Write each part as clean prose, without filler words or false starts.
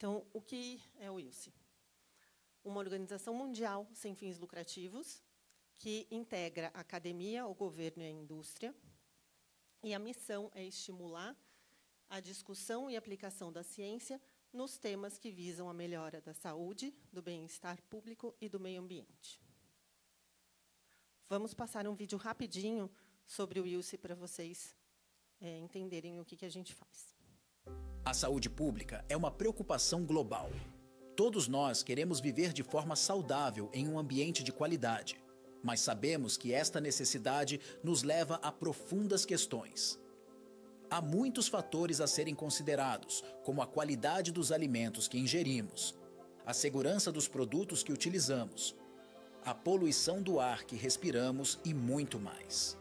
Então, o que é o ILSE? Uma organização mundial sem fins lucrativos que integra a academia, o governo e a indústria. E a missão é estimular a discussão e aplicação da ciência nos temas que visam a melhora da saúde, do bem-estar público e do meio ambiente. Vamos passar um vídeo rapidinho sobre o ILSE para vocês entenderem o que a gente faz. A saúde pública é uma preocupação global. Todos nós queremos viver de forma saudável em um ambiente de qualidade, mas sabemos que esta necessidade nos leva a profundas questões. Há muitos fatores a serem considerados, como a qualidade dos alimentos que ingerimos, a segurança dos produtos que utilizamos, a poluição do ar que respiramos e muito mais.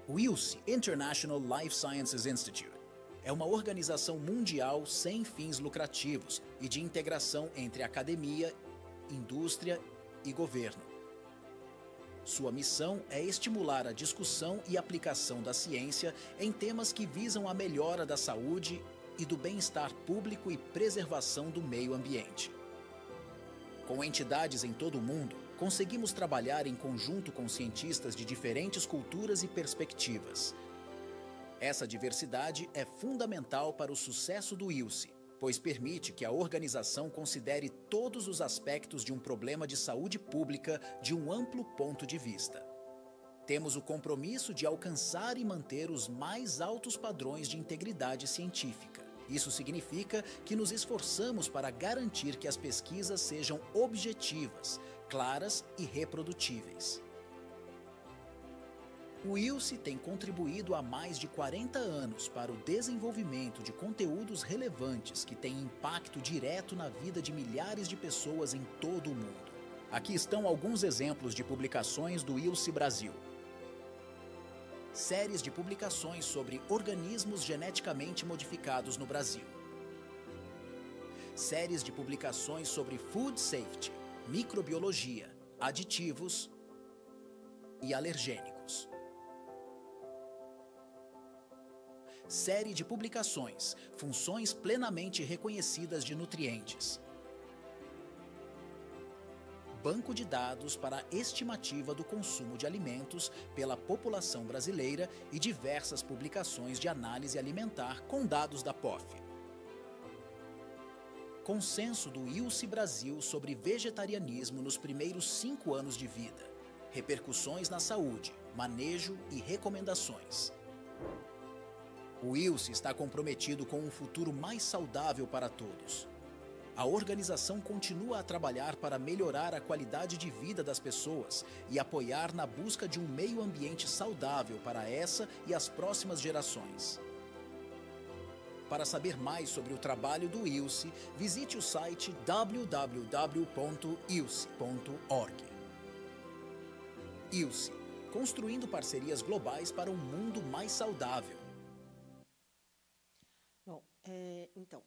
O ILSE, International Life Sciences Institute, é uma organização mundial sem fins lucrativos e de integração entre academia, indústria e governo. Sua missão é estimular a discussão e aplicação da ciência em temas que visam a melhora da saúde e do bem-estar público e preservação do meio ambiente. Com entidades em todo o mundo, conseguimos trabalhar em conjunto com cientistas de diferentes culturas e perspectivas. Essa diversidade é fundamental para o sucesso do ILSE, pois permite que a organização considere todos os aspectos de um problema de saúde pública de um amplo ponto de vista. Temos o compromisso de alcançar e manter os mais altos padrões de integridade científica. Isso significa que nos esforçamos para garantir que as pesquisas sejam objetivas, claras e reprodutíveis. O ILSE tem contribuído há mais de 40 anos para o desenvolvimento de conteúdos relevantes que têm impacto direto na vida de milhares de pessoas em todo o mundo. Aqui estão alguns exemplos de publicações do ILSE Brasil. Séries de publicações sobre organismos geneticamente modificados no Brasil. Séries de publicações sobre food safety, microbiologia, aditivos e alergênicos. Série de publicações, funções plenamente reconhecidas de nutrientes. Banco de dados para a estimativa do consumo de alimentos pela população brasileira e diversas publicações de análise alimentar com dados da POF. Consenso do ILSE Brasil sobre vegetarianismo nos primeiros 5 anos de vida. Repercussões na saúde, manejo e recomendações. O ILSE está comprometido com um futuro mais saudável para todos. A organização continua a trabalhar para melhorar a qualidade de vida das pessoas e apoiar na busca de um meio ambiente saudável para essa e as próximas gerações. Para saber mais sobre o trabalho do ILSE, visite o site www.ilse.org. ILSE, construindo parcerias globais para um mundo mais saudável. Bom, então,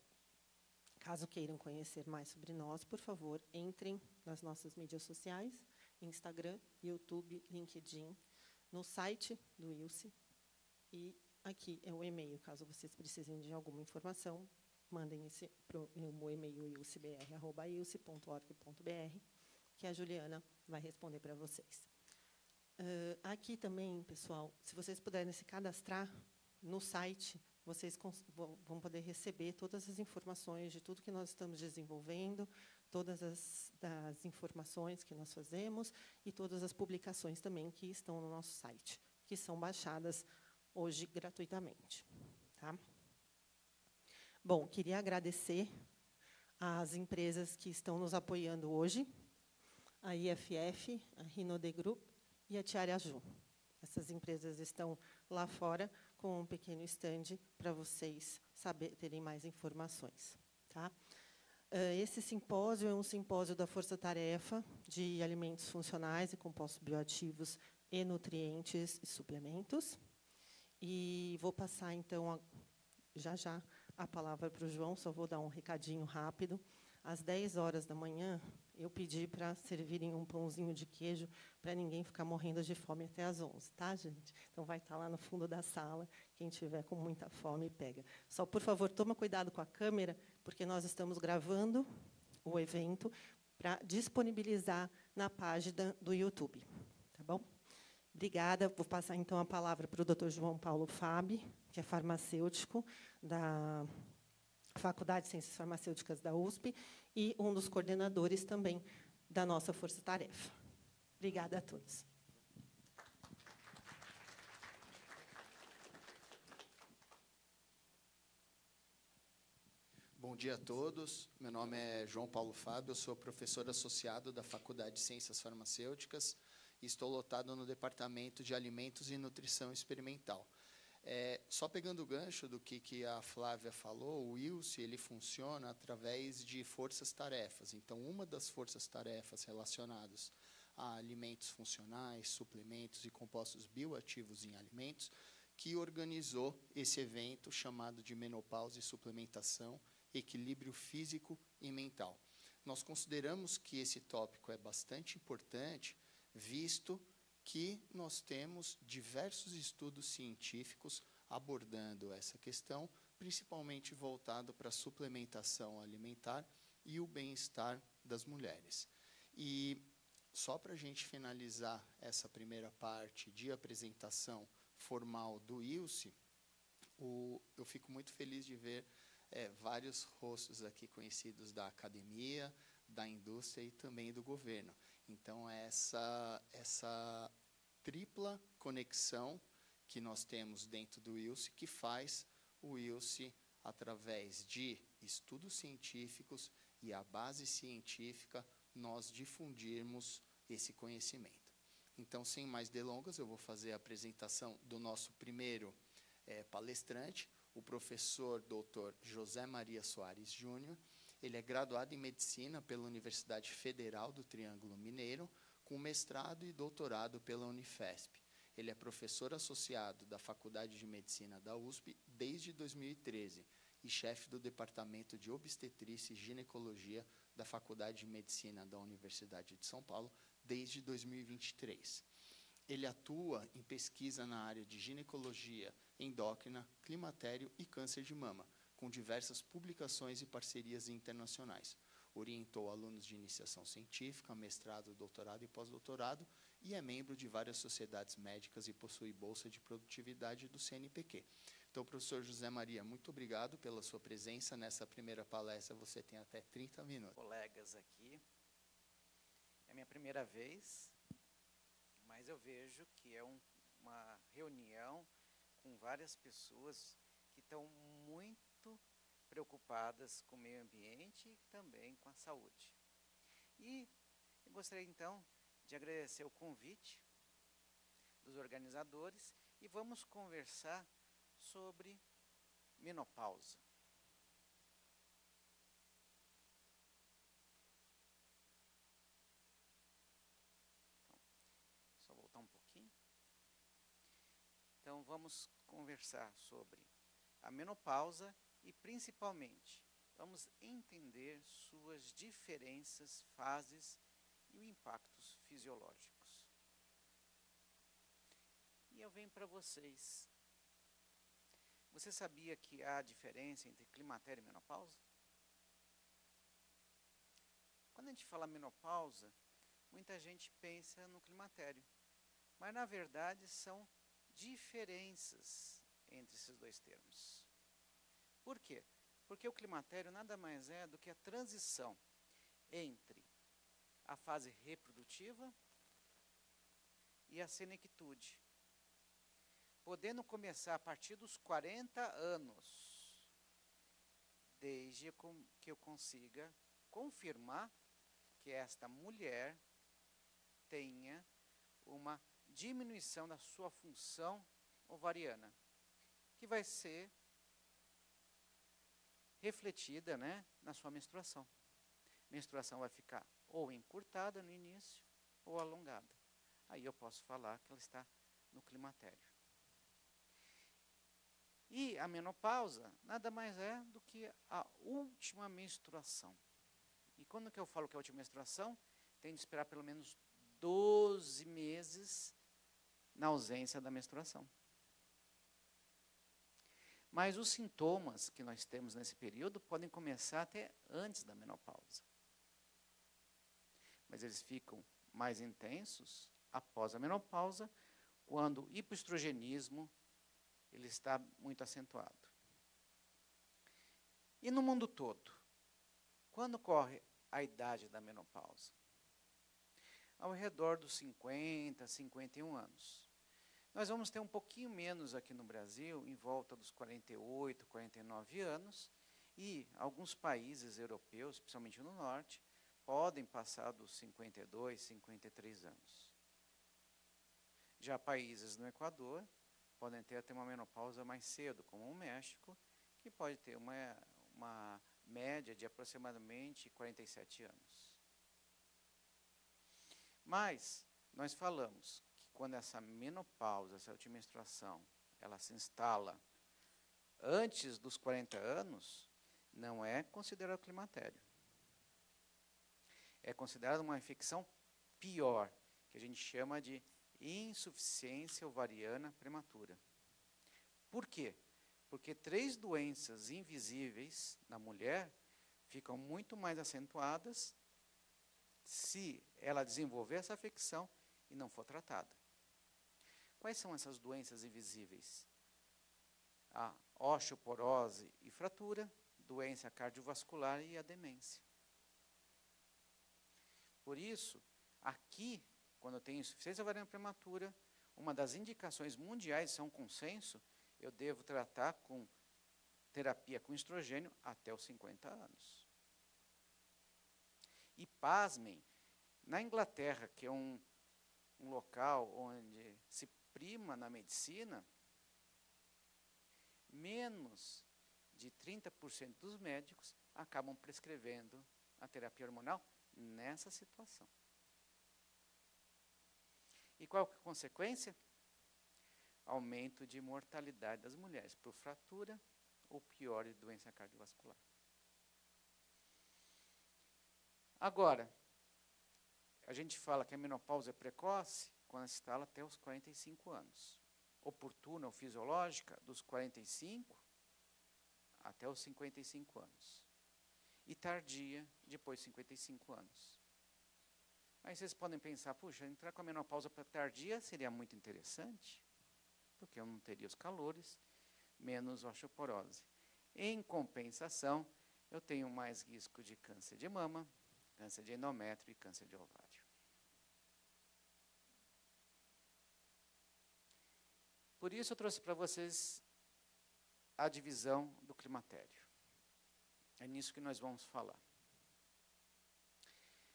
caso queiram conhecer mais sobre nós, por favor, entrem nas nossas mídias sociais, Instagram, YouTube, LinkedIn, no site do ILSE, e aqui é o e-mail, caso vocês precisem de alguma informação, mandem para o meu e-mail ilsebr@ilse.org.br, que a Juliana vai responder para vocês. Aqui também, pessoal, se vocês puderem se cadastrar no site, vocês vão poder receber todas as informações de tudo que nós estamos desenvolvendo, todas as informações que nós fazemos e todas as publicações também que estão no nosso site, que são baixadas hoje gratuitamente. Tá? Bom, queria agradecer às empresas que estão nos apoiando hoje, a IFF, a Rinode Group e a Tiaraju. Essas empresas estão lá fora com um pequeno stand para vocês terem mais informações. Tá? Esse simpósio é um simpósio da Força Tarefa de alimentos funcionais e compostos bioativos e nutrientes e suplementos. E vou passar, então, já a palavra para o João, só vou dar um recadinho rápido. Às 10 horas da manhã, eu pedi para servirem um pãozinho de queijo para ninguém ficar morrendo de fome até às 11, tá, gente? Então, vai estar lá no fundo da sala. Quem tiver com muita fome, pega. Só, por favor, toma cuidado com a câmera, porque nós estamos gravando o evento para disponibilizar na página do YouTube. Tá bom? Obrigada. Vou passar, então, a palavra para o Dr. João Paulo Fabi, que é farmacêutico da Faculdade de Ciências Farmacêuticas da USP e um dos coordenadores também da nossa força-tarefa. Obrigada a todos. Bom dia a todos. Meu nome é João Paulo Fábio, eu sou professor associado da Faculdade de Ciências Farmacêuticas e estou lotado no Departamento de Alimentos e Nutrição Experimental. Só pegando o gancho do que a Flávia falou, o Wilce ele funciona através de forças-tarefas. Então, uma das forças-tarefas relacionadas a alimentos funcionais, suplementos e compostos bioativos em alimentos, que organizou esse evento chamado de Menopausa e Suplementação, Equilíbrio Físico e Mental. Nós consideramos que esse tópico é bastante importante, visto que nós temos diversos estudos científicos abordando essa questão, principalmente voltado para a suplementação alimentar e o bem-estar das mulheres. E só para a gente finalizar essa primeira parte de apresentação formal do ILSE, eu fico muito feliz de ver vários rostos aqui conhecidos da academia, da indústria e também do governo. Então, essa tripla conexão que nós temos dentro do ILSE, que faz o ILSE, através de estudos científicos e a base científica, nós difundirmos esse conhecimento. Então, sem mais delongas, eu vou fazer a apresentação do nosso primeiro palestrante, o professor Dr. José Maria Soares Júnior. Ele é graduado em Medicina pela Universidade Federal do Triângulo Mineiro, com mestrado e doutorado pela Unifesp. Ele é professor associado da Faculdade de Medicina da USP desde 2013 e chefe do Departamento de Obstetrícia e Ginecologia da Faculdade de Medicina da Universidade de São Paulo desde 2023. Ele atua em pesquisa na área de ginecologia, endócrina, climatério e câncer de mama, com diversas publicações e parcerias internacionais. Orientou alunos de iniciação científica, mestrado, doutorado e pós-doutorado, e é membro de várias sociedades médicas e possui bolsa de produtividade do CNPq. Então, professor José Maria, muito obrigado pela sua presença nessa primeira palestra. Você tem até 30 minutos. Colegas aqui, é minha primeira vez, mas eu vejo que é uma reunião com várias pessoas que estão muito preocupadas com o meio ambiente e também com a saúde. E eu gostaria, então, de agradecer o convite dos organizadores e vamos conversar sobre menopausa. Então, só voltar um pouquinho. Então, vamos conversar sobre a menopausa e, principalmente, vamos entender suas diferenças, fases e impactos fisiológicos. E eu venho para vocês. Você sabia que há diferença entre climatério e menopausa? Quando a gente fala menopausa, muita gente pensa no climatério. Mas, na verdade, são diferenças entre esses dois termos. Por quê? Porque o climatério nada mais é do que a transição entre a fase reprodutiva e a senectude, podendo começar a partir dos 40 anos, desde que eu consiga confirmar que esta mulher tenha uma diminuição da sua função ovariana, que vai ser refletida, na sua menstruação. A menstruação vai ficar ou encurtada no início ou alongada. Aí eu posso falar que ela está no climatério. E a menopausa nada mais é do que a última menstruação. E quando que eu falo que é a última menstruação, tem de esperar pelo menos 12 meses na ausência da menstruação. Mas os sintomas que nós temos nesse período podem começar até antes da menopausa. Mas eles ficam mais intensos após a menopausa, quando o hipoestrogenismo ele está muito acentuado. E no mundo todo, quando ocorre a idade da menopausa? Ao redor dos 50, 51 anos. Nós vamos ter um pouquinho menos aqui no Brasil, em volta dos 48, 49 anos, e alguns países europeus, principalmente no norte, podem passar dos 52, 53 anos. Já países no Equador podem ter até uma menopausa mais cedo, como o México, que pode ter uma média de aproximadamente 47 anos. Mas nós falamos que quando essa menopausa, essa última menstruação, ela se instala antes dos 40 anos, não é considerado climatério. É considerado uma infecção pior, que a gente chama de insuficiência ovariana prematura. Por quê? Porque 3 doenças invisíveis na mulher ficam muito mais acentuadas se ela desenvolver essa afecção e não for tratada. Quais são essas doenças invisíveis? A osteoporose e fratura, doença cardiovascular e a demência. Por isso, aqui, quando eu tenho insuficiência ovariana prematura, uma das indicações mundiais, isso é um consenso, eu devo tratar com terapia com estrogênio até os 50 anos. E pasmem, na Inglaterra, que é um local onde se prima na medicina, menos de 30% dos médicos acabam prescrevendo a terapia hormonal nessa situação. E qual que é a consequência? Aumento de mortalidade das mulheres por fratura ou pior, de doença cardiovascular. Agora, a gente fala que a menopausa é precoce quando se instala até os 45 anos. Oportuna ou fisiológica, dos 45 até os 55 anos. E tardia, depois de 55 anos. Aí vocês podem pensar, puxa, entrar com a menopausa para tardia seria muito interessante, porque eu não teria os calores, menos osteoporose. Em compensação, eu tenho mais risco de câncer de mama, câncer de endométrio e câncer de ovário. Por isso eu trouxe para vocês a divisão do climatério. É nisso que nós vamos falar.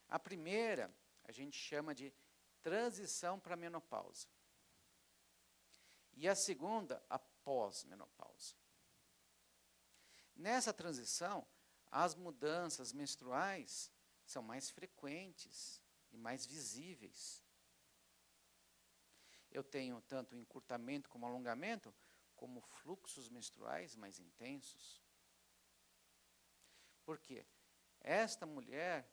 A primeira, a gente chama de transição para a menopausa. E a segunda, a pós-menopausa. Nessa transição, as mudanças menstruais são mais frequentes e mais visíveis. Eu tenho tanto encurtamento como alongamento, como fluxos menstruais mais intensos. Por quê? Esta mulher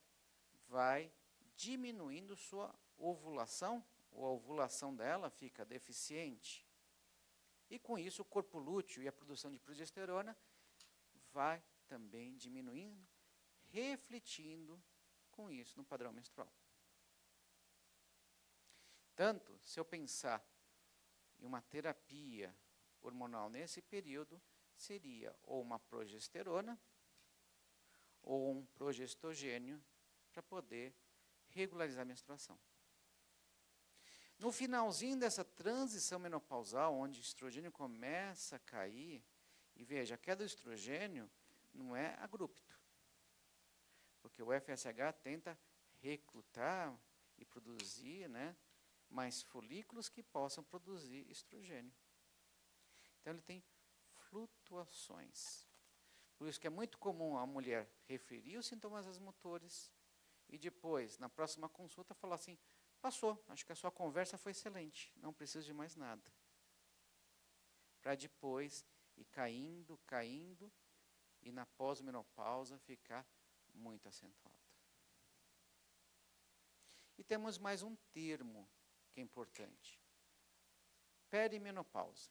vai diminuindo sua ovulação, ou a ovulação dela fica deficiente. E com isso o corpo lúteo e a produção de progesterona vai também diminuindo, refletindo com isso no padrão menstrual. Tanto, se eu pensar em uma terapia hormonal nesse período, seria ou uma progesterona ou um progestogênio para poder regularizar a menstruação. No finalzinho dessa transição menopausal, onde o estrogênio começa a cair, e veja, a queda do estrogênio não é abrupto, porque o FSH tenta recrutar e produzir, mais folículos que possam produzir estrogênio. Então ele tem flutuações. Por isso que é muito comum a mulher referir os sintomas motores e depois, na próxima consulta, falar assim, passou, acho que a sua conversa foi excelente, não preciso de mais nada. Para depois ir caindo, e na pós-menopausa ficar muito acentuado. E temos mais um termo que é importante. Perimenopausa.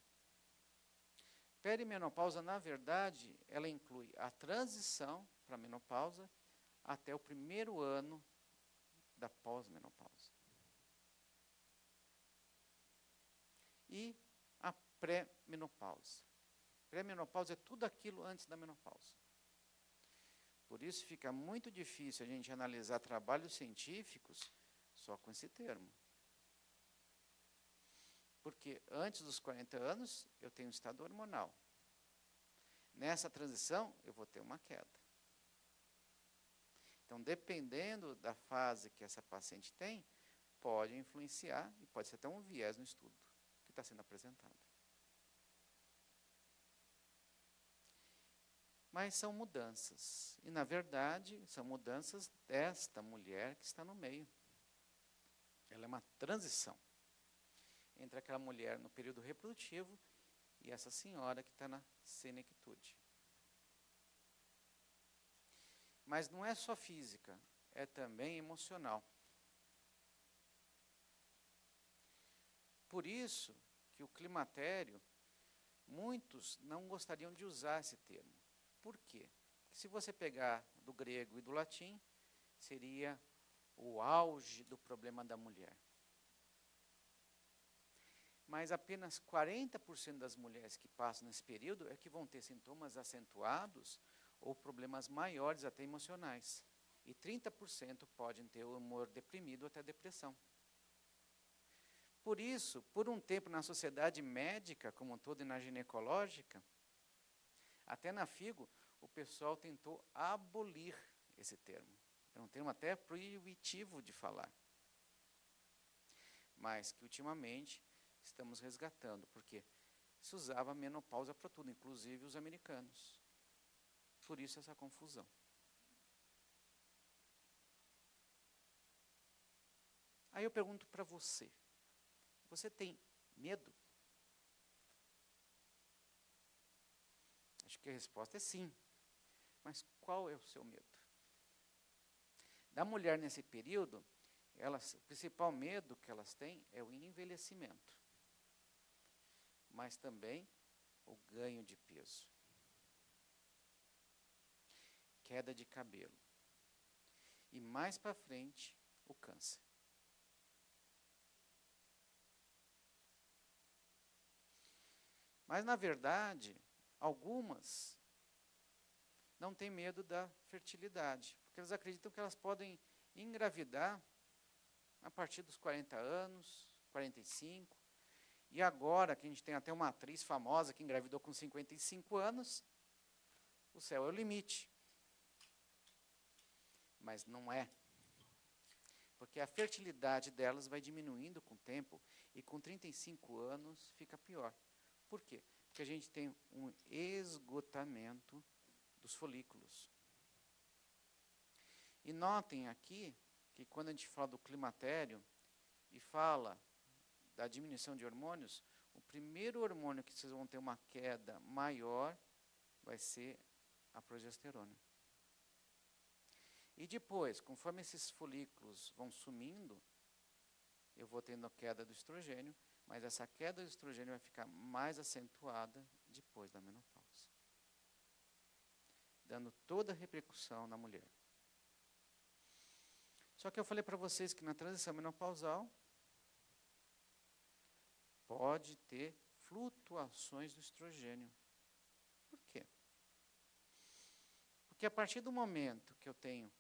Perimenopausa, na verdade, ela inclui a transição para a menopausa até o primeiro ano da pós-menopausa. E a pré-menopausa. Pré-menopausa é tudo aquilo antes da menopausa. Por isso fica muito difícil a gente analisar trabalhos científicos só com esse termo. Porque antes dos 40 anos, eu tenho um estado hormonal. Nessa transição, eu vou ter uma queda. Então, dependendo da fase que essa paciente tem, pode influenciar e pode ser até um viés no estudo que está sendo apresentado. Mas são mudanças. E, na verdade, são mudanças desta mulher que está no meio. Ela é uma transição entre aquela mulher no período reprodutivo e essa senhora que está na senectude. Mas não é só física, é também emocional. Por isso que o climatério, muitos não gostariam de usar esse termo. Por quê? Porque se você pegar do grego e do latim, seria o auge do problema da mulher. Mas apenas 40% das mulheres que passam nesse período é que vão ter sintomas acentuados ou problemas maiores, até emocionais. E 30% podem ter o humor deprimido até depressão. Por isso, por um tempo na sociedade médica, como um todo, e na ginecológica, até na FIGO, o pessoal tentou abolir esse termo. É um termo até proibitivo de falar. Mas que, ultimamente, estamos resgatando, porque se usava menopausa para tudo, inclusive os americanos. Por isso essa confusão. Aí eu pergunto para você, você tem medo? Acho que a resposta é sim. Mas qual é o seu medo? Da mulher nesse período, o principal medo que elas têm é o envelhecimento. Mas também o ganho de peso. Queda de cabelo. E mais para frente, o câncer. Mas, na verdade, algumas não têm medo da fertilidade, porque elas acreditam que elas podem engravidar a partir dos 40 anos, 45. E agora, que a gente tem até uma atriz famosa que engravidou com 55 anos, o céu é o limite. Mas não é. Porque a fertilidade delas vai diminuindo com o tempo e com 35 anos fica pior. Por quê? Porque a gente tem um esgotamento dos folículos. E notem aqui que quando a gente fala do climatério e fala da diminuição de hormônios, o primeiro hormônio que vocês vão ter uma queda maior vai ser a progesterona. E depois, conforme esses folículos vão sumindo, eu vou tendo a queda do estrogênio, mas essa queda do estrogênio vai ficar mais acentuada depois da menopausa, dando toda a repercussão na mulher. Só que eu falei para vocês que na transição menopausal pode ter flutuações do estrogênio. Por quê? Porque a partir do momento que eu tenho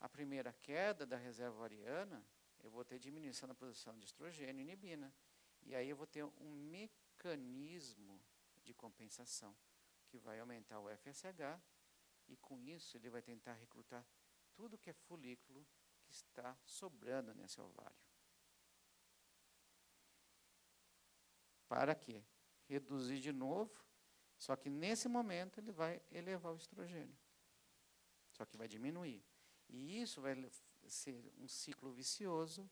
a primeira queda da reserva ovariana, eu vou ter diminuição da produção de estrogênio e inibina. E aí eu vou ter um mecanismo de compensação, que vai aumentar o FSH, e com isso ele vai tentar recrutar tudo que é folículo que está sobrando nesse ovário. Para quê? Reduzir de novo, só que nesse momento ele vai elevar o estrogênio. Só que vai diminuir. E isso vai ser um ciclo vicioso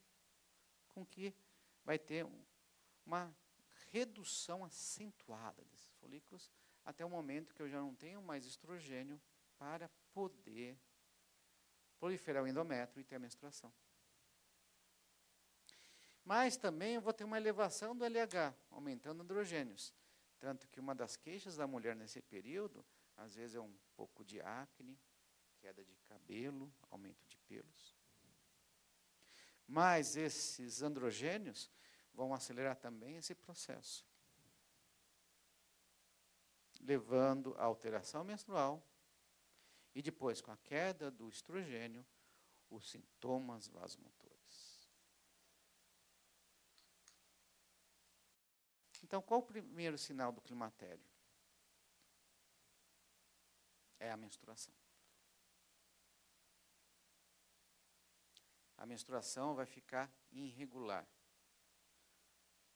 com que vai ter uma redução acentuada desses folículos até o momento que eu já não tenho mais estrogênio para poder proliferar o endométrio e ter a menstruação. Mas também eu vou ter uma elevação do LH, aumentando androgênios. Tanto que uma das queixas da mulher nesse período, às vezes é um pouco de acne, queda de cabelo, aumento de pelos. Mas esses androgênios vão acelerar também esse processo, levando à alteração menstrual e depois, com a queda do estrogênio, os sintomas vasomotores. Então, qual o primeiro sinal do climatério? É a menstruação. A menstruação vai ficar irregular.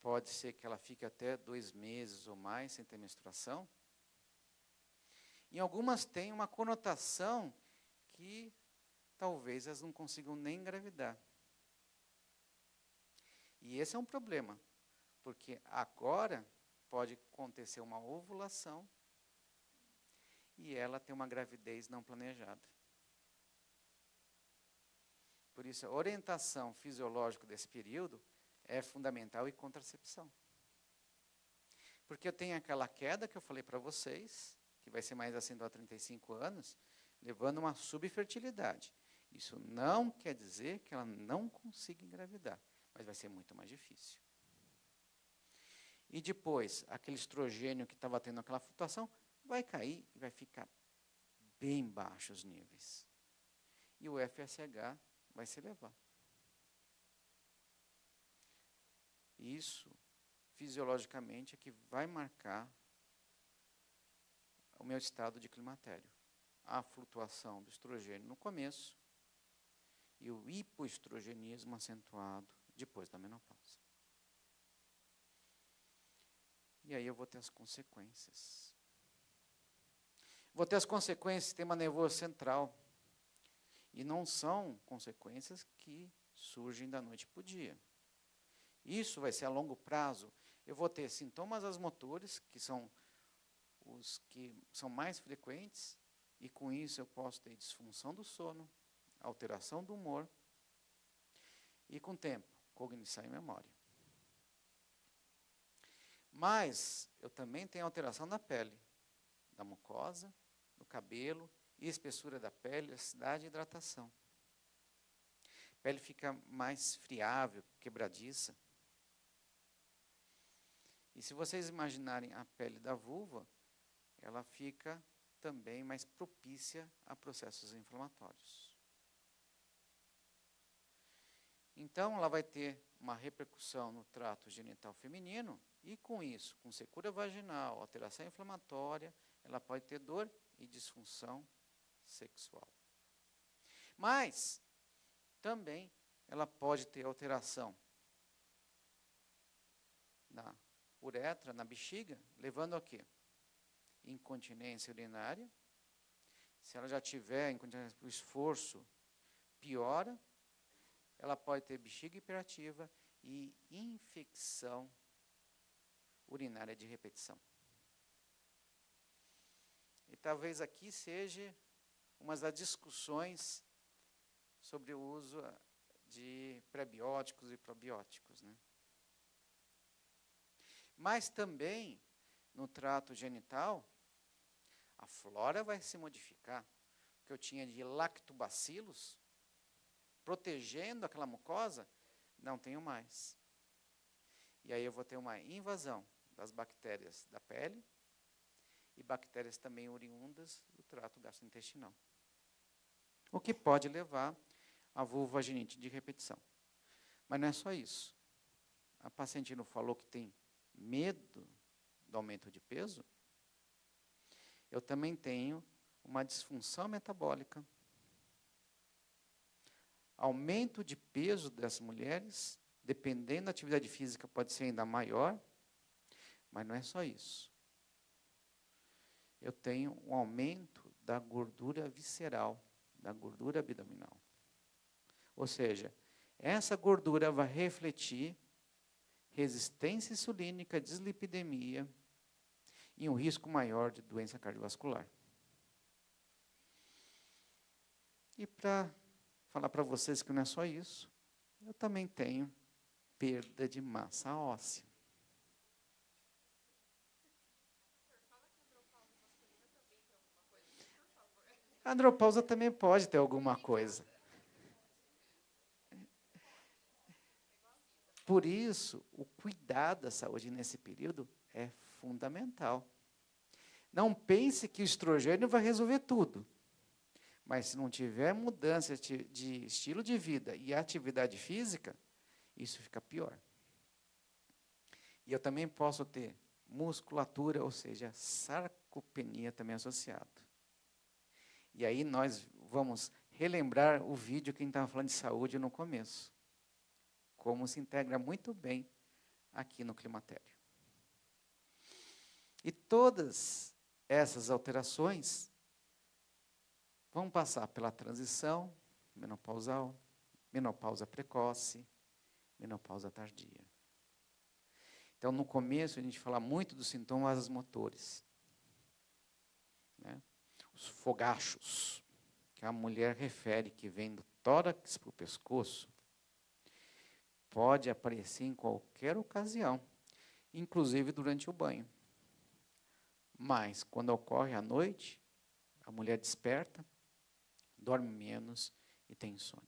Pode ser que ela fique até 2 meses ou mais sem ter menstruação. Em algumas tem uma conotação que talvez elas não consigam nem engravidar. E esse é um problema, porque agora pode acontecer uma ovulação e ela tem uma gravidez não planejada. Por isso, a orientação fisiológica desse período é fundamental e contracepção. Porque eu tenho aquela queda que eu falei para vocês, que vai ser mais acentuada a 35 anos, levando a uma subfertilidade. Isso não quer dizer que ela não consiga engravidar, mas vai ser muito mais difícil. E depois, aquele estrogênio que estava tendo aquela flutuação, vai cair e vai ficar bem baixo os níveis. E o FSH vai se elevar. Isso, fisiologicamente, é que vai marcar o meu estado de climatério. A flutuação do estrogênio no começo e o hipoestrogenismo acentuado depois da menopausa. E aí eu vou ter as consequências. Vou ter as consequências do sistema nervoso central. E não são consequências que surgem da noite para o dia. Isso vai ser a longo prazo. Eu vou ter sintomas vasomotores, que são os que são mais frequentes, e com isso eu posso ter disfunção do sono, alteração do humor, e com o tempo, cognição e memória. Mas eu também tenho alteração da pele, da mucosa, do cabelo, e espessura da pele, elasticidade e hidratação. A pele fica mais friável, quebradiça. E se vocês imaginarem a pele da vulva, ela fica também mais propícia a processos inflamatórios. Então, ela vai ter uma repercussão no trato genital feminino e, com isso, com secura vaginal, alteração inflamatória, ela pode ter dor e disfunção sexual. Mas, também, ela pode ter alteração na uretra, na bexiga, levando a quê? Incontinência urinária. Se ela já tiver incontinência por esforço, piora. Ela pode ter bexiga hiperativa e infecção urinária de repetição. E talvez aqui seja uma das discussões sobre o uso de prebióticos e probióticos, né? Mas também, no trato genital, a flora vai se modificar. O que eu tinha de lactobacilos, protegendo aquela mucosa, não tenho mais. E aí eu vou ter uma invasão das bactérias da pele e bactérias também oriundas do trato gastrointestinal. O que pode levar a vulvovaginite de repetição. Mas não é só isso. A paciente não falou que tem medo do aumento de peso? Eu também tenho uma disfunção metabólica. Aumento de peso das mulheres, dependendo da atividade física, pode ser ainda maior, mas não é só isso. Eu tenho um aumento da gordura visceral, da gordura abdominal. Ou seja, essa gordura vai refletir resistência insulínica, dislipidemia e um risco maior de doença cardiovascular. E para falar para vocês que não é só isso, eu também tenho perda de massa óssea. A andropausa também pode ter alguma coisa. Por isso, o cuidado da saúde nesse período é fundamental. Não pense que o estrogênio vai resolver tudo. Mas se não tiver mudança de estilo de vida e atividade física, isso fica pior. E eu também posso ter musculatura, ou seja, sarcopenia também associado. E aí nós vamos relembrar o vídeo que a gente estava falando de saúde no começo. Como se integra muito bem aqui no climatério. E todas essas alterações vão passar pela transição menopausal, menopausa precoce, menopausa tardia. Então, no começo, a gente fala muito dos sintomas motores. Né? Os fogachos, que a mulher refere, que vem do tórax para o pescoço, pode aparecer em qualquer ocasião, inclusive durante o banho. Mas, quando ocorre à noite, a mulher desperta, dorme menos e tem insônia.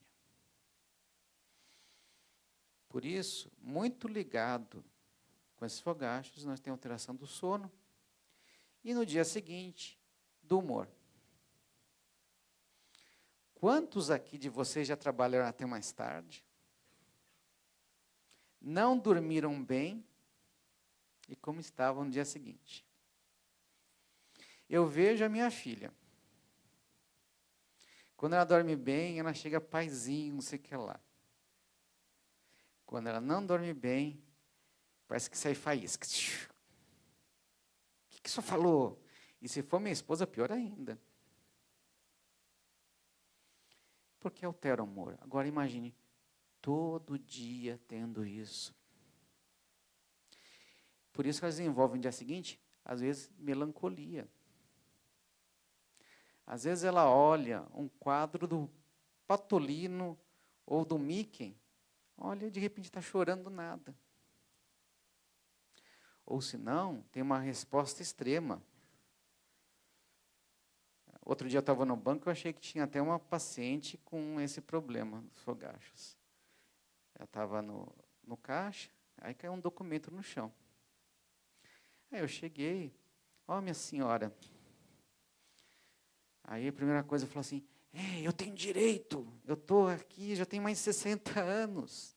Por isso, muito ligado com esses fogachos, nós temos alteração do sono e, no dia seguinte, do humor. Quantos aqui de vocês já trabalharam até mais tarde? Não dormiram bem e como estavam no dia seguinte? Eu vejo a minha filha. Quando ela dorme bem, ela chega paizinho, não sei o que lá. Quando ela não dorme bem, parece que sai faísca. O que o senhor falou? E se for minha esposa, pior ainda. Porque altera o humor. Agora imagine, todo dia tendo isso. Por isso que elas desenvolvem no dia seguinte, às vezes, melancolia. Às vezes ela olha um quadro do Patolino ou do Mickey, olha e de repente está chorando do nada. Ou se não, tem uma resposta extrema. Outro dia eu estava no banco, eu achei que tinha até uma paciente com esse problema dos fogachos. Ela estava no caixa, aí caiu um documento no chão. Aí eu cheguei, minha senhora. Aí a primeira coisa eu falei assim, eu tenho direito, eu estou aqui, já tenho mais de 60 anos.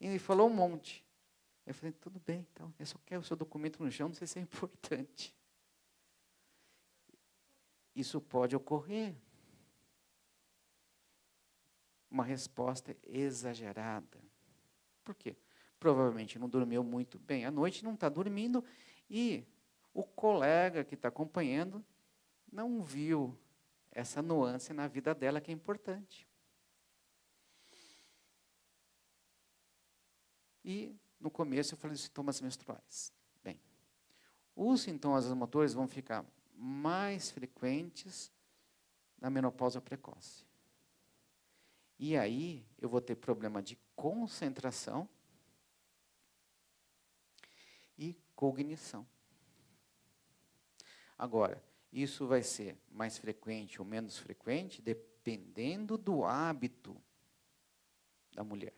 E ele falou um monte. Eu falei, tudo bem, então, eu só quero o seu documento no chão, não sei se é importante. Isso pode ocorrer. Uma resposta exagerada. Por quê? Provavelmente não dormiu muito bem à noite, não está dormindo, e o colega que está acompanhando não viu essa nuance na vida dela que é importante. E, no começo, eu falei dos sintomas menstruais. Bem, os sintomas motores vão ficar mais frequentes na menopausa precoce. E aí, eu vou ter problema de concentração e cognição. Agora, isso vai ser mais frequente ou menos frequente, dependendo do hábito da mulher.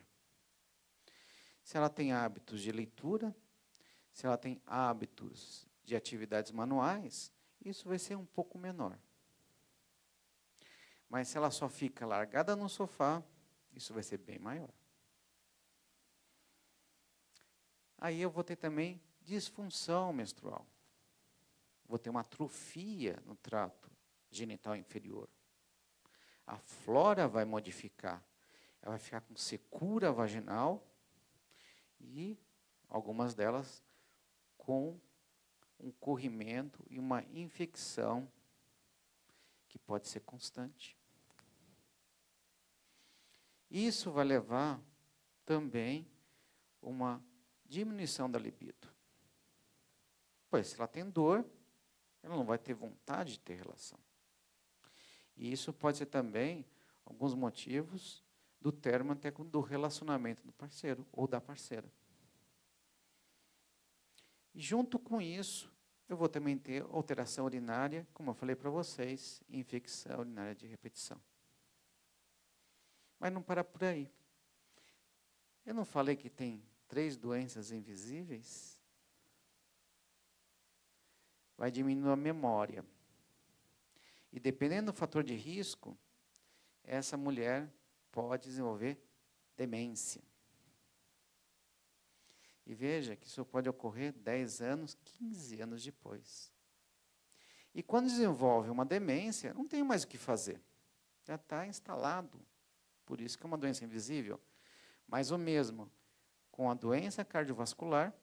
Se ela tem hábitos de leitura, se ela tem hábitos de atividades manuais, isso vai ser um pouco menor. Mas se ela só fica largada no sofá, isso vai ser bem maior. Aí eu vou ter também disfunção menstrual. Vou ter uma atrofia no trato genital inferior. A flora vai modificar. Ela vai ficar com secura vaginal e algumas delas com um corrimento e uma infecção que pode ser constante. Isso vai levar também uma diminuição da libido. Pois se ela tem dor, ela não vai ter vontade de ter relação. E isso pode ser também alguns motivos do término até do relacionamento do parceiro ou da parceira. E junto com isso, eu vou também ter alteração urinária, como eu falei para vocês, infecção urinária de repetição. Mas não para por aí. Eu não falei que tem 3 doenças invisíveis? Vai diminuir a memória. E dependendo do fator de risco, essa mulher pode desenvolver demência. E veja que isso pode ocorrer 10 anos, 15 anos depois. E quando desenvolve uma demência, não tem mais o que fazer. Já está instalado. Por isso que é uma doença invisível. Mas o mesmo com a doença cardiovascular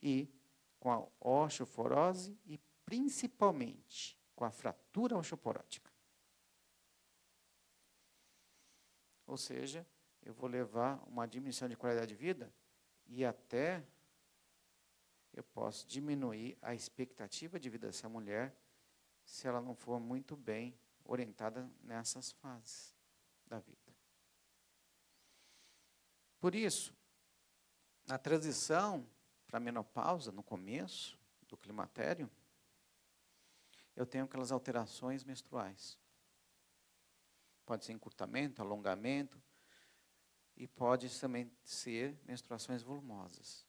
e com a osteoporose e principalmente com a fratura osteoporótica. Ou seja, eu vou levar uma diminuição de qualidade de vida e até eu posso diminuir a expectativa de vida dessa mulher se ela não for muito bem orientada nessas fases da vida. Por isso, na transição para a menopausa, no começo do climatério, eu tenho aquelas alterações menstruais. Pode ser encurtamento, alongamento, e pode também ser menstruações volumosas.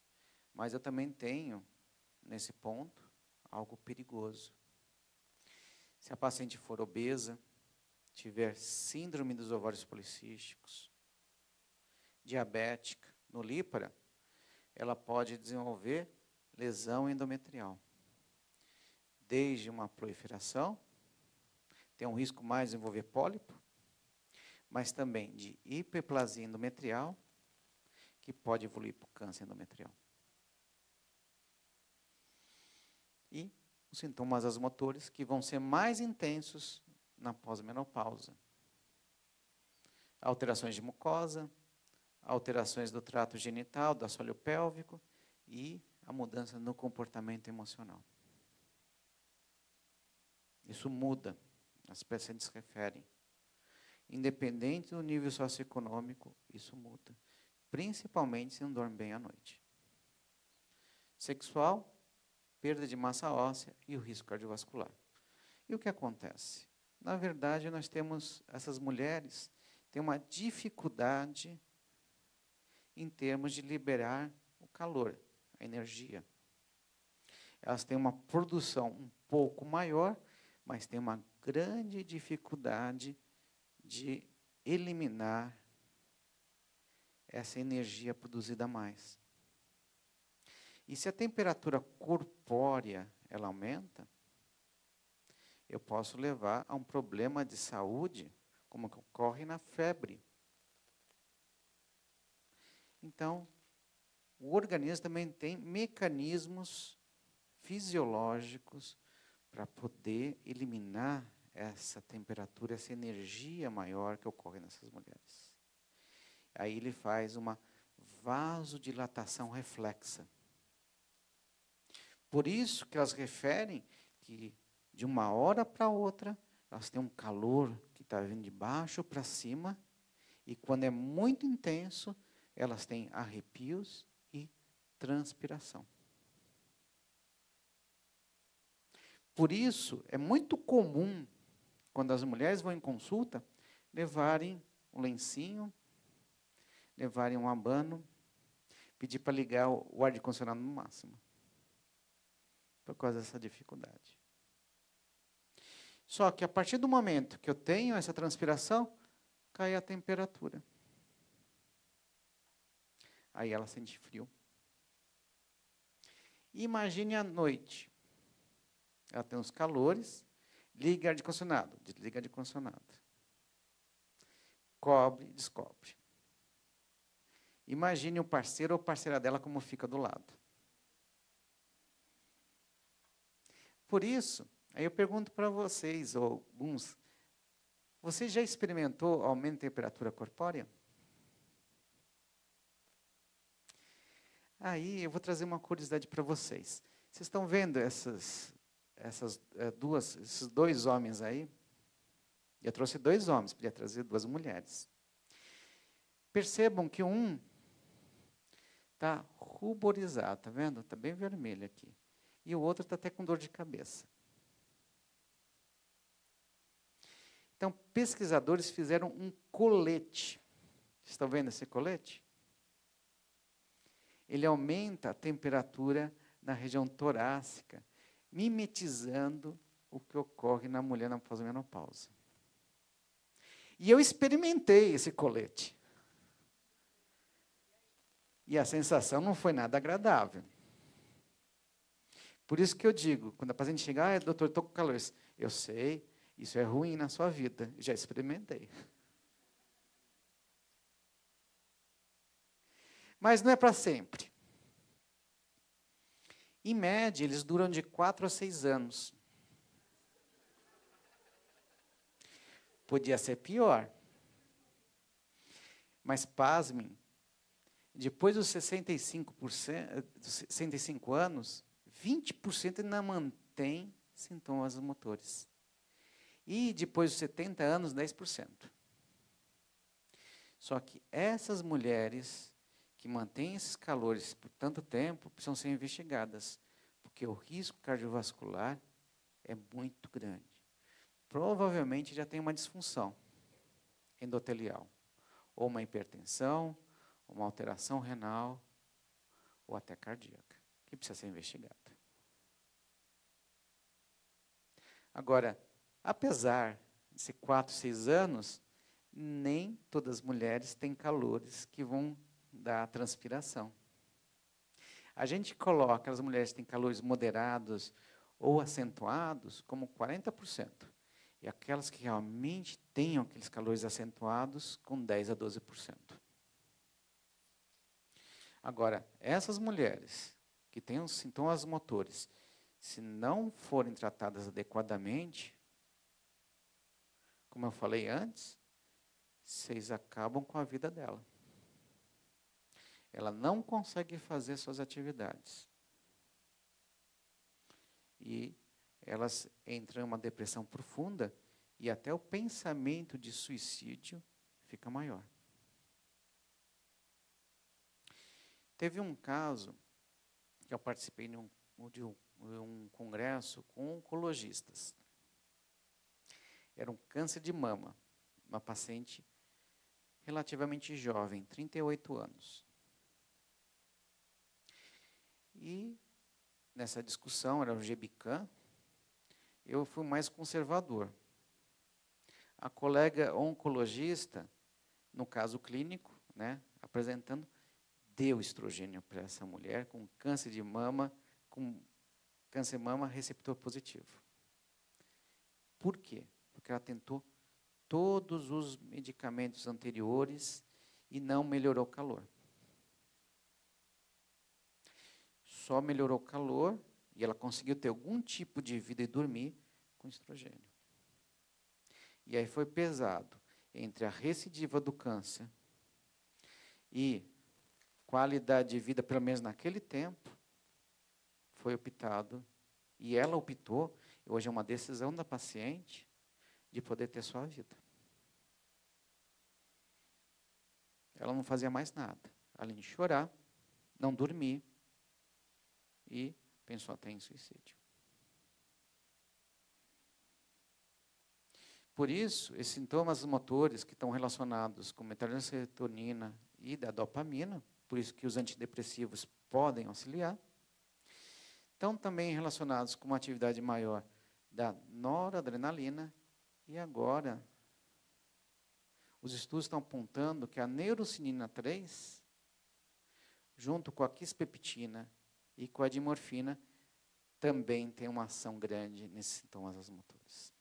Mas eu também tenho, nesse ponto, algo perigoso. Se a paciente for obesa, tiver síndrome dos ovários policísticos, diabética, nulípara, ela pode desenvolver lesão endometrial. Desde uma proliferação, tem um risco mais de desenvolver pólipo, mas também de hiperplasia endometrial, que pode evoluir para o câncer endometrial. E os sintomas vasomotores, que vão ser mais intensos na pós-menopausa. Alterações de mucosa, alterações do trato genital, do assoalho pélvico e a mudança no comportamento emocional. Isso muda, as pacientes referem. Independente do nível socioeconômico, isso muda. Principalmente se não dorme bem à noite. Sexual, perda de massa óssea e o risco cardiovascular. E o que acontece? Na verdade, nós temos, essas mulheres têm uma dificuldade em termos de liberar o calor, a energia. Elas têm uma produção um pouco maior, mas têm uma grande dificuldade de eliminar essa energia produzida a mais. E se a temperatura corpórea ela aumenta, eu posso levar a um problema de saúde, como que ocorre na febre. Então, o organismo também tem mecanismos fisiológicos para poder eliminar essa temperatura, essa energia maior que ocorre nessas mulheres. Aí ele faz uma vasodilatação reflexa. Por isso que elas referem que de uma hora para outra, elas têm um calor que está vindo de baixo para cima, e quando é muito intenso, elas têm arrepios e transpiração. Por isso, é muito comum, quando as mulheres vão em consulta, levarem um lencinho, levarem um abano, pedir para ligar o ar-condicionado no máximo. Por causa dessa dificuldade. Só que a partir do momento que eu tenho essa transpiração, cai a temperatura. Aí ela sente frio. Imagine à noite. Ela tem os calores, liga ar-condicionado, desliga ar-condicionado. Cobre, descobre. Imagine o parceiro ou parceira dela como fica do lado. Por isso, aí eu pergunto para vocês, ou alguns, você já experimentou aumento de temperatura corpórea? Aí eu vou trazer uma curiosidade para vocês. Vocês estão vendo esses dois homens aí, Eu trouxe 2 homens, podia trazer 2 mulheres. Percebam que um está ruborizado, está vendo? Está bem vermelho aqui. E o outro está até com dor de cabeça. Então, pesquisadores fizeram um colete. Vocês estão vendo esse colete? Ele aumenta a temperatura na região torácica, mimetizando o que ocorre na mulher na pós-menopausa. E eu experimentei esse colete. E a sensação não foi nada agradável. Por isso que eu digo, quando a paciente chega, doutor, estou com calor. Eu sei, isso é ruim na sua vida. Já experimentei. Mas não é para sempre. Em média, eles duram de 4 a 6 anos. Podia ser pior. Mas, pasmem, depois dos 65 anos, 20% ainda mantém sintomas motores. E depois dos 70 anos, 10%. Só que essas mulheres que mantêm esses calores por tanto tempo precisam ser investigadas, porque o risco cardiovascular é muito grande. Provavelmente já tem uma disfunção endotelial, ou uma hipertensão, uma alteração renal, ou até cardíaca, que precisa ser investigada. Agora, apesar de ser 4, 6 anos, nem todas as mulheres têm calores que vão dar transpiração. A gente coloca as mulheres que têm calores moderados ou acentuados como 40%. E aquelas que realmente tenham aqueles calores acentuados com 10 a 12%. Agora, essas mulheres que têm os sintomas motores, se não forem tratadas adequadamente, como eu falei antes, vocês acabam com a vida dela. Ela não consegue fazer suas atividades. E elas entram em uma depressão profunda e até o pensamento de suicídio fica maior. Teve um caso que eu participei de um congresso com oncologistas. Era um câncer de mama, uma paciente relativamente jovem, 38 anos. E nessa discussão, era o GBICAM, eu fui mais conservador. A colega oncologista, no caso clínico, apresentando, deu estrogênio para essa mulher com câncer de mama, com câncer de mama receptor positivo. Por quê? Porque ela tentou todos os medicamentos anteriores e não melhorou o calor. Só melhorou o calor e ela conseguiu ter algum tipo de vida e dormir com estrogênio. E aí foi pesado entre a recidiva do câncer e qualidade de vida, pelo menos naquele tempo, foi optado, e ela optou, hoje é uma decisão da paciente, de poder ter sua vida. Ela não fazia mais nada, além de chorar, não dormir, e pensou até em suicídio. Por isso, esses sintomas motores que estão relacionados com metilserotonina e da dopamina, por isso que os antidepressivos podem auxiliar, estão também relacionados com uma atividade maior da noradrenalina, e agora os estudos estão apontando que a neurocinina 3, junto com a quispeptina e com a dimorfina, também tem uma ação grande nesses sintomas motores.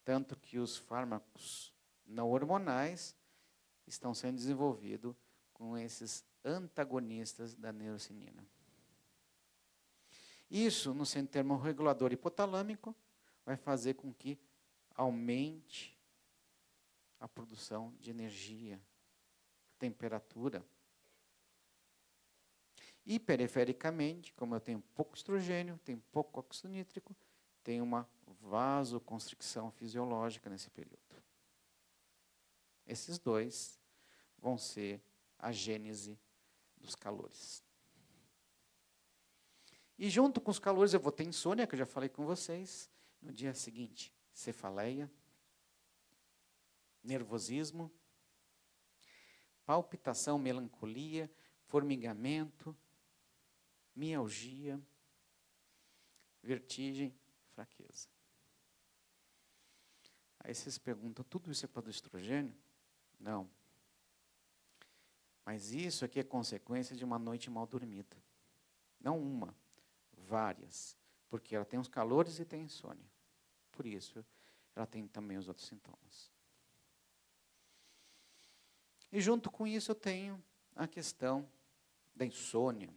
Tanto que os fármacos não hormonais estão sendo desenvolvidos com esses antagonistas da neurocinina. Isso, no centro termorregulador hipotalâmico, vai fazer com que aumente a produção de energia, temperatura. E perifericamente, como eu tenho pouco estrogênio, tenho pouco óxido nítrico, tem uma vasoconstricção fisiológica nesse período. Esses dois vão ser a gênese dos calores. E junto com os calores eu vou ter insônia, que eu já falei com vocês. No dia seguinte, cefaleia, nervosismo, palpitação, melancolia, formigamento, mialgia, vertigem, fraqueza. Aí vocês perguntam, tudo isso é para do estrogênio? Não. Mas isso aqui é consequência de uma noite mal dormida. Não uma, várias. Porque ela tem os calores e tem insônia. Por isso, ela tem também os outros sintomas. E junto com isso eu tenho a questão da insônia,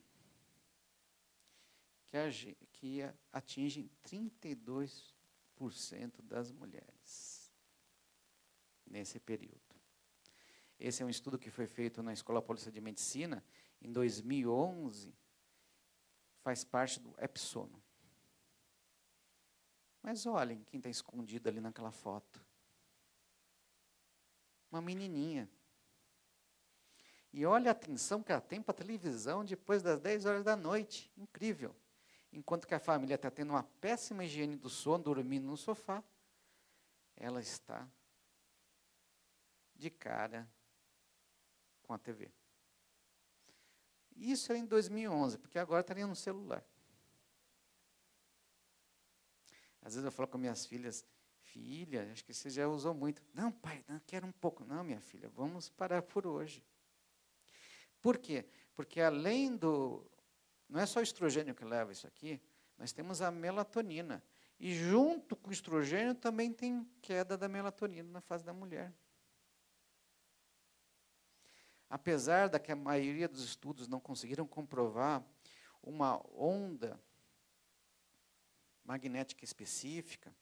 que atinge 32% das mulheres nesse período. Esse é um estudo que foi feito na Escola Paulista de Medicina em 2011, faz parte do EPSONO. Mas olhem quem está escondido ali naquela foto. Uma menininha. E olha a atenção que ela tem para a televisão depois das 10 horas da noite. Incrível. Enquanto que a família está tendo uma péssima higiene do sono, dormindo no sofá, ela está de cara com a TV. Isso era em 2011, porque agora estaria no celular. Às vezes eu falo com minhas filhas, filha, acho que você já usou muito. Não, pai, não quero um pouco. Não, minha filha, vamos parar por hoje. Por quê? Porque além do... Não é só o estrogênio que leva isso aqui, nós temos a melatonina. E junto com o estrogênio também tem queda da melatonina na fase da mulher. Apesar da que a maioria dos estudos não conseguiram comprovar uma onda magnética específica,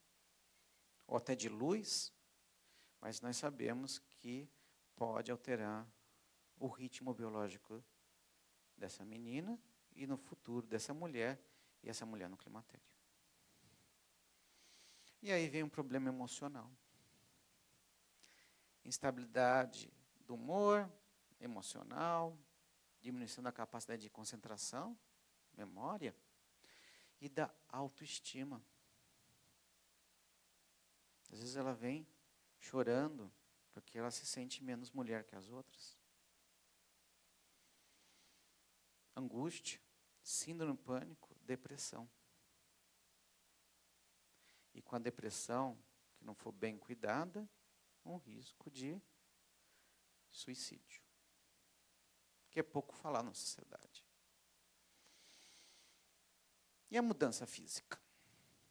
ou até de luz, mas nós sabemos que pode alterar o ritmo biológico dessa menina e no futuro dessa mulher, e essa mulher no climatério. E aí vem um problema emocional. Instabilidade do humor, emocional, diminuição da capacidade de concentração, memória, e da autoestima. Às vezes ela vem chorando porque ela se sente menos mulher que as outras. Angústia, síndrome do pânico, depressão. E com a depressão, que não for bem cuidada, um risco de suicídio. Que é pouco falar na sociedade. E a mudança física?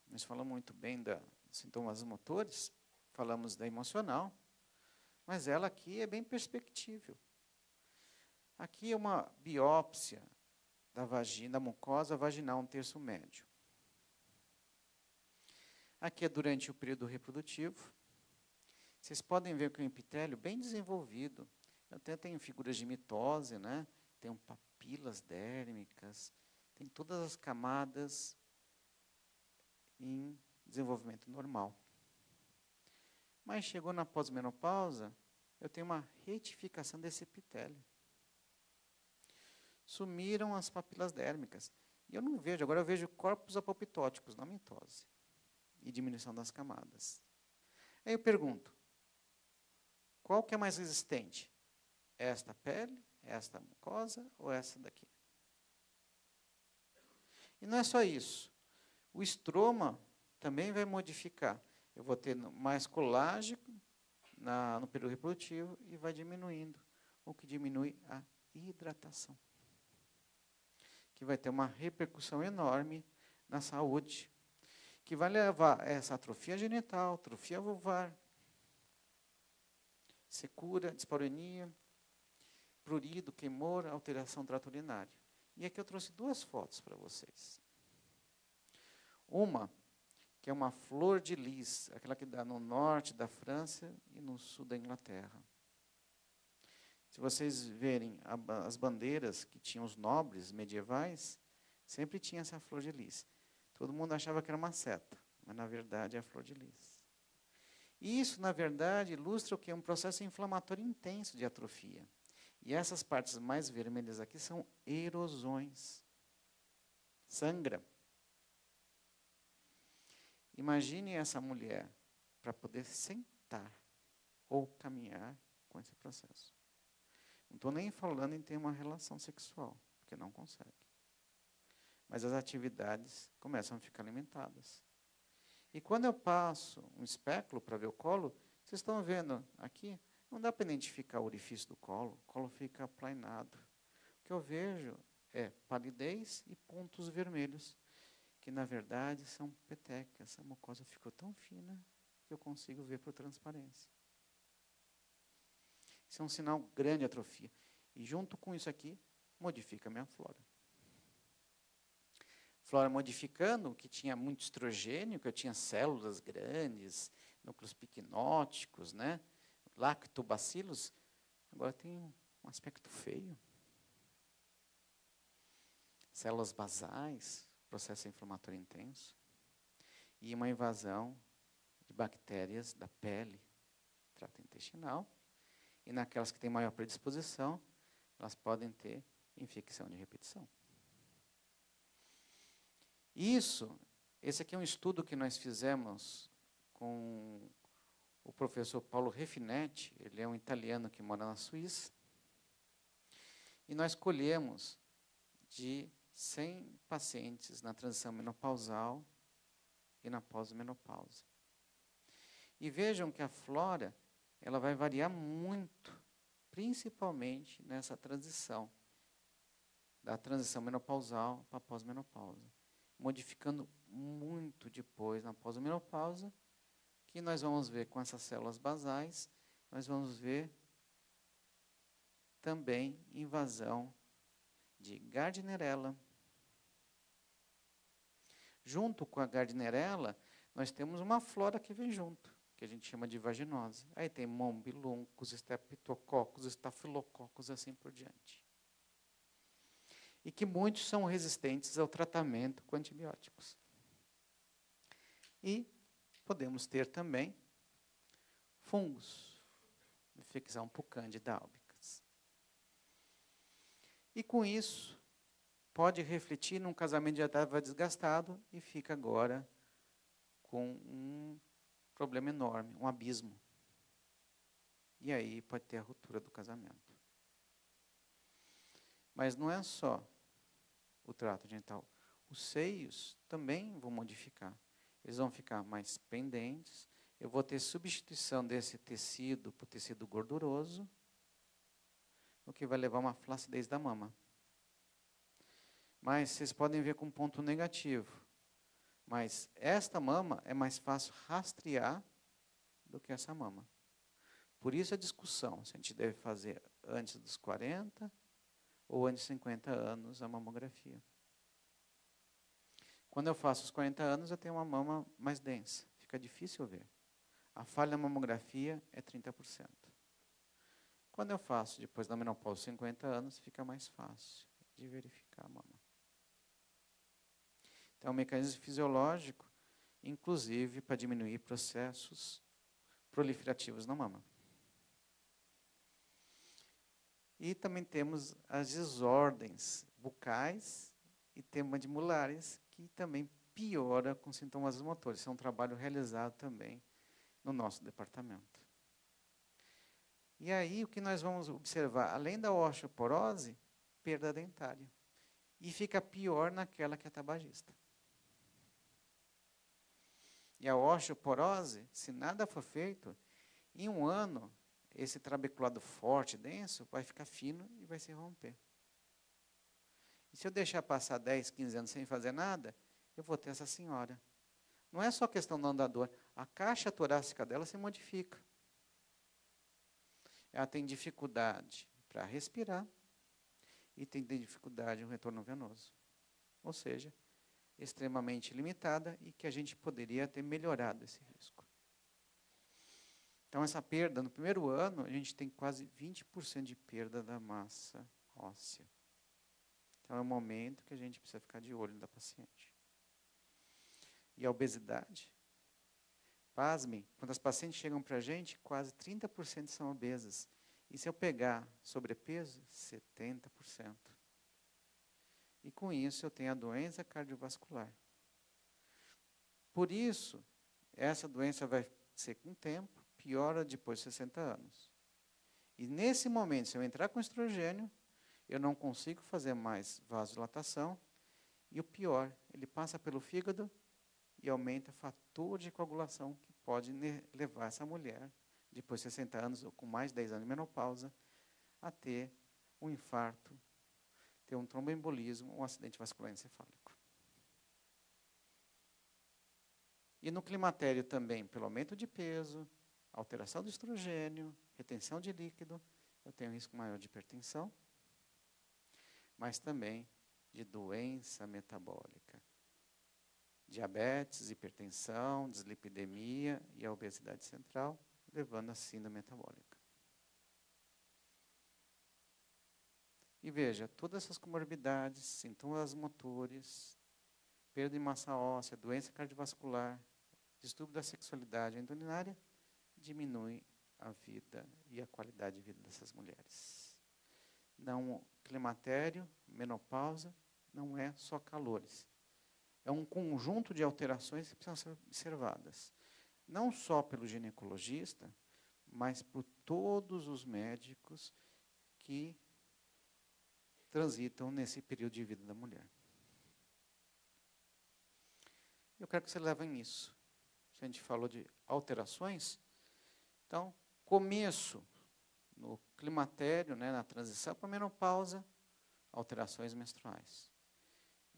Nós falamos muito bem dos sintomas motores, falamos da emocional, mas ela aqui é bem perspectível. Aqui é uma biópsia da vagina, da mucosa vaginal, um terço médio. Aqui é durante o período reprodutivo. Vocês podem ver que o epitélio bem desenvolvido. Eu até tenho figuras de mitose, né? Tem papilas dérmicas, tem todas as camadas em desenvolvimento normal. Mas chegou na pós-menopausa, eu tenho uma retificação desse epitélio. Sumiram as papilas dérmicas. E eu não vejo, agora eu vejo corpos apoptóticos na mitose. E diminuição das camadas. Aí eu pergunto, qual que é mais resistente? Esta pele, esta mucosa ou essa daqui? E não é só isso. O estroma também vai modificar. Eu vou ter mais colágeno no período reprodutivo e vai diminuindo, o que diminui a hidratação. Que vai ter uma repercussão enorme na saúde, que vai levar a essa atrofia genital, atrofia vulvar, secura, dispareunia, prurido, queimor, alteração do trato urinário. E aqui eu trouxe duas fotos para vocês. Uma, que é uma flor de lis, aquela que dá no norte da França e no sul da Inglaterra. Se vocês verem as bandeiras que tinham os nobres medievais, sempre tinha essa flor de lis. Todo mundo achava que era uma seta, mas na verdade é a flor de lis. Isso, na verdade, ilustra o que? Um processo inflamatório intenso de atrofia. E essas partes mais vermelhas aqui são erosões. Sangra. Imagine essa mulher para poder sentar ou caminhar com esse processo. Não estou nem falando em ter uma relação sexual, porque não consegue. Mas as atividades começam a ficar limitadas. E quando eu passo um espéculo para ver o colo, vocês estão vendo aqui, não dá para identificar o orifício do colo, o colo fica aplainado. O que eu vejo é palidez e pontos vermelhos, que na verdade são petecas. Essa mucosa ficou tão fina que eu consigo ver por transparência. Isso é um sinal grande de atrofia. E junto com isso aqui, modifica a minha flora. Flora modificando, que tinha muito estrogênio, que eu tinha células grandes, núcleos piquenóticos, né? Lactobacilos, agora tem um aspecto feio. Células basais, processo inflamatório intenso. E uma invasão de bactérias da pele, trato intestinal. E naquelas que têm maior predisposição, elas podem ter infecção de repetição. Esse aqui é um estudo que nós fizemos com o professor Paulo Refinetti, ele é um italiano que mora na Suíça, e nós colhemos de 100 pacientes na transição menopausal e na pós-menopausa. E vejam que a flora, ela vai variar muito, principalmente nessa transição, da transição menopausal para a pós-menopausa, modificando muito depois na pós-menopausa, que nós vamos ver com essas células basais, nós vamos ver também invasão de Gardnerella. Junto com a Gardnerella, nós temos uma flora que vem junto, que a gente chama de vaginose. Aí tem Mobiluncus, Streptococcus, Staphylococcus, assim por diante. E que muitos são resistentes ao tratamento com antibióticos. E podemos ter também fungos, infecção por Candida albicans. E com isso, pode refletir num casamento que já estava desgastado e fica agora com um problema enorme, um abismo. E aí pode ter a ruptura do casamento. Mas não é só o trato genital. Os seios também vão modificar. Eles vão ficar mais pendentes. Eu vou ter substituição desse tecido por tecido gorduroso, o que vai levar a uma flacidez da mama. Mas vocês podem ver com ponto negativo. Mas esta mama é mais fácil rastrear do que essa mama. Por isso a discussão, se a gente deve fazer antes dos 40 ou antes de 50 anos a mamografia. Quando eu faço os 40 anos, eu tenho uma mama mais densa. Fica difícil ver. A falha na mamografia é 30%. Quando eu faço depois da menopausa 50 anos, fica mais fácil de verificar a mama. Então, é um mecanismo fisiológico, inclusive para diminuir processos proliferativos na mama. E também temos as desordens bucais e mandibulares, que também piora com sintomas motores. Isso é um trabalho realizado também no nosso departamento. E aí, o que nós vamos observar? Além da osteoporose, perda dentária. E fica pior naquela que é tabagista. E a osteoporose, se nada for feito, em um ano, esse trabeculado forte, denso, vai ficar fino e vai se romper. E se eu deixar passar 10, 15 anos sem fazer nada, eu vou ter essa senhora. Não é só questão do andador, a caixa torácica dela se modifica. Ela tem dificuldade para respirar e tem dificuldade no retorno venoso. Ou seja, extremamente limitada e que a gente poderia ter melhorado esse risco. Então, essa perda, no primeiro ano, a gente tem quase 20% de perda da massa óssea. Então, é um momento que a gente precisa ficar de olho da paciente. E a obesidade Pasmem, quando as pacientes chegam para a gente, quase 30% são obesas. E se eu pegar sobrepeso, 70%. E com isso eu tenho a doença cardiovascular. Por isso, essa doença vai ser com o tempo, piora depois de 60 anos. E nesse momento, se eu entrar com estrogênio, eu não consigo fazer mais vasodilatação. E o pior, ele passa pelo fígado e aumenta o fator de coagulação que pode levar essa mulher, depois de 60 anos ou com mais de 10 anos de menopausa, a ter um infarto, ter um tromboembolismo, um acidente vascular encefálico. E no climatério também, pelo aumento de peso, alteração do estrogênio, retenção de líquido, eu tenho um risco maior de hipertensão, mas também de doença metabólica. Diabetes, hipertensão, dislipidemia e a obesidade central, levando à síndrome metabólica. E veja, todas essas comorbidades, sintomas motores, perda de massa óssea, doença cardiovascular, distúrbio da sexualidade endocrinariana, diminui a vida e a qualidade de vida dessas mulheres. Não, climatério, menopausa, não é só calores. É um conjunto de alterações que precisam ser observadas. Não só pelo ginecologista, mas por todos os médicos que transitam nesse período de vida da mulher. Eu quero que você levem isso. Se a gente falou de alterações, então, começo no climatério, né, na transição para a menopausa, alterações menstruais.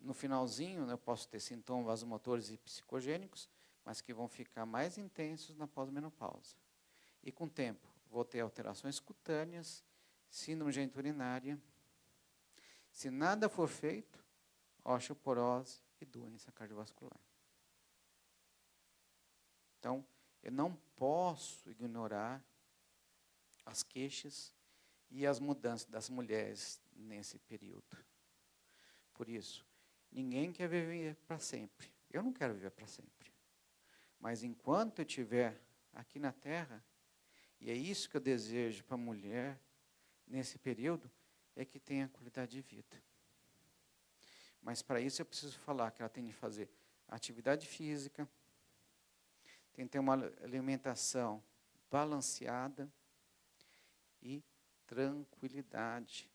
No finalzinho, né, eu posso ter sintomas vasomotores e psicogênicos, mas que vão ficar mais intensos na pós-menopausa. E com o tempo, vou ter alterações cutâneas, síndrome geniturinária. Se nada for feito, osteoporose e doença cardiovascular. Então, eu não posso ignorar as queixas e as mudanças das mulheres nesse período. Por isso, ninguém quer viver para sempre. Eu não quero viver para sempre. Mas enquanto eu estiver aqui na Terra, e é isso que eu desejo para a mulher nesse período, é que tenha qualidade de vida. Mas para isso eu preciso falar que ela tem de fazer atividade física, tem que ter uma alimentação balanceada e tranquilidade.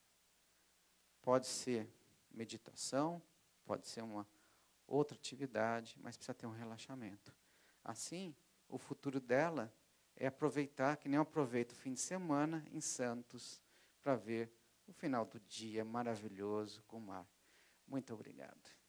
Pode ser meditação, pode ser uma outra atividade, mas precisa ter um relaxamento. Assim, o futuro dela é aproveitar, que nem eu aproveito o fim de semana em Santos, para ver o final do dia maravilhoso com o mar. Muito obrigado.